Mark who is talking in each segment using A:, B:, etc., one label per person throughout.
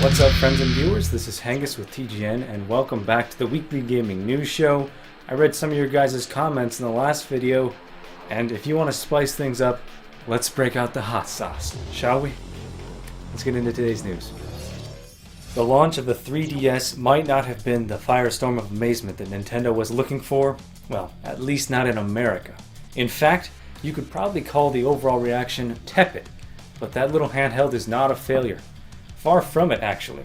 A: What's up, friends and viewers? This is Hangus with TGN, and welcome back to the weekly gaming news show. I read some of your guys' comments in the last video, and if you want to spice things up, let's break out the hot sauce, shall we? Let's get into today's news. The launch of the 3DS might not have been the firestorm of amazement that Nintendo was looking for, well, at least not in America. In fact, you could probably call the overall reaction tepid, but that little handheld is not a failure. Far from it, actually.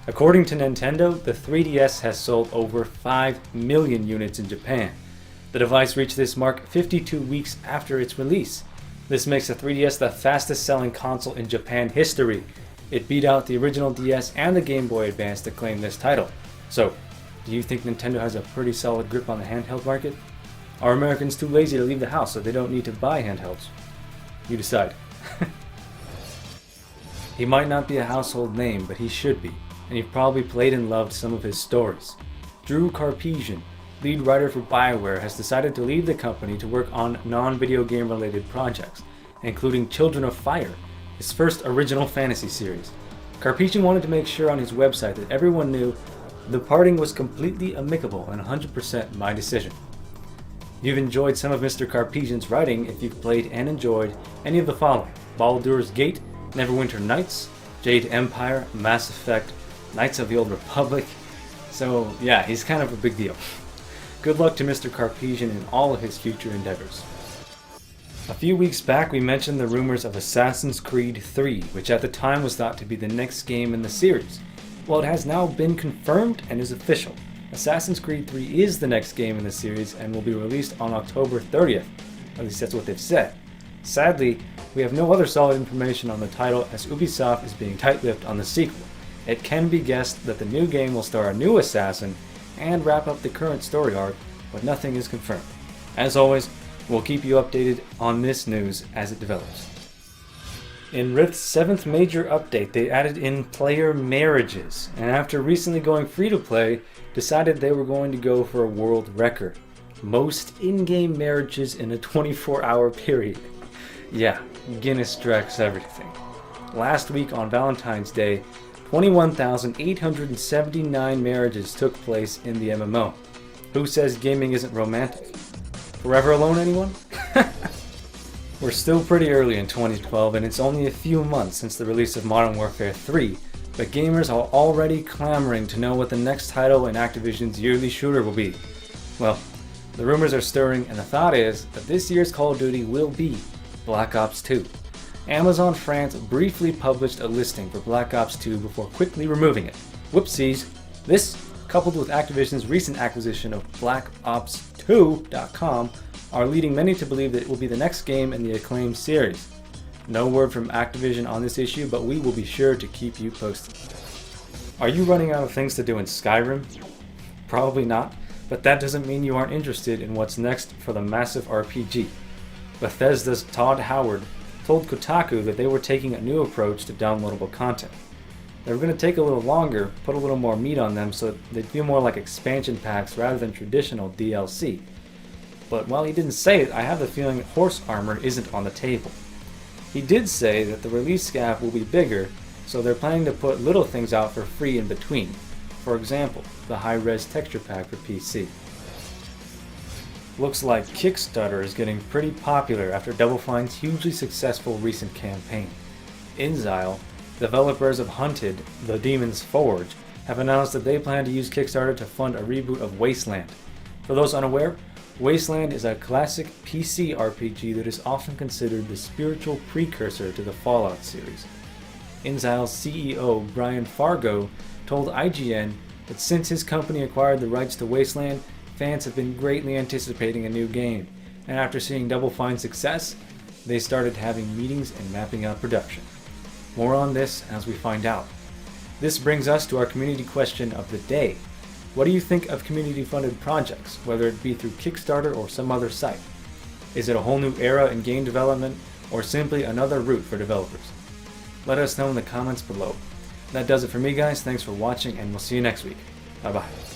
A: According to Nintendo, the 3DS has sold over 5 million units in Japan. The device reached this mark 52 weeks after its release. This makes the 3DS the fastest selling console in Japan history. It beat out the original DS and the Game Boy Advance to claim this title. So, do you think Nintendo has a pretty solid grip on the handheld market? Are Americans too lazy to leave the house so they don't need to buy handhelds? You decide. He might not be a household name, but he should be, and you've probably played and loved some of his stories. Drew Karpyshyn, lead writer for BioWare, has decided to leave the company to work on non-video game related projects, including Children of Fire, his first original fantasy series. Karpyshyn wanted to make sure on his website that everyone knew the parting was completely amicable and 100% my decision. You've enjoyed some of Mr. Karpyshyn's writing if you've played and enjoyed any of the following: Baldur's Gate, Neverwinter Nights, Jade Empire, Mass Effect, Knights of the Old Republic. So yeah, he's kind of a big deal. Good luck to Mr. Karpyshyn in all of his future endeavors. A few weeks back we mentioned the rumors of Assassin's Creed 3, which at the time was thought to be the next game in the series. Well, it has now been confirmed and is official. Assassin's Creed 3 is the next game in the series and will be released on October 30th. At least that's what they've said. Sadly, we have no other solid information on the title as Ubisoft is being tight-lipped on the sequel. It can be guessed that the new game will star a new assassin and wrap up the current story arc, but nothing is confirmed. As always, we'll keep you updated on this news as it develops. In Rift's 7th major update, they added in player marriages, and after recently going free-to-play, decided they were going to go for a world record. Most in-game marriages in a 24-hour period. Yeah, Guinness tracks everything. Last week on Valentine's Day, 21,879 marriages took place in the MMO. Who says gaming isn't romantic? Forever alone, anyone? We're still pretty early in 2012 and it's only a few months since the release of Modern Warfare 3, but gamers are already clamoring to know what the next title in Activision's yearly shooter will be. Well, the rumors are stirring and the thought is that this year's Call of Duty will be Black Ops 2. Amazon France briefly published a listing for Black Ops 2 before quickly removing it. Whoopsies. This, coupled with Activision's recent acquisition of BlackOps2.com, are leading many to believe that it will be the next game in the acclaimed series. No word from Activision on this issue, but we will be sure to keep you posted. Are you running out of things to do in Skyrim? Probably not, but that doesn't mean you aren't interested in what's next for the massive RPG. Bethesda's Todd Howard told Kotaku that they were taking a new approach to downloadable content. They were going to take a little longer, put a little more meat on them so they feel more like expansion packs rather than traditional DLC. But while he didn't say it, I have the feeling horse armor isn't on the table. He did say that the release gap will be bigger, so they're planning to put little things out for free in between. For example, the high-res texture pack for PC. Looks like Kickstarter is getting pretty popular after Double Fine's hugely successful recent campaign. inXile, developers of Hunted: The Demon's Forge, have announced that they plan to use Kickstarter to fund a reboot of Wasteland. For those unaware, Wasteland is a classic PC RPG that is often considered the spiritual precursor to the Fallout series. inXile's CEO Brian Fargo told IGN that since his company acquired the rights to Wasteland, fans have been greatly anticipating a new game, and after seeing Double Fine's success, they started having meetings and mapping out production. More on this as we find out. This brings us to our community question of the day. What do you think of community-funded projects, whether it be through Kickstarter or some other site? Is it a whole new era in game development, or simply another route for developers? Let us know in the comments below. That does it for me, guys. Thanks for watching, and we'll see you next week. Bye-bye.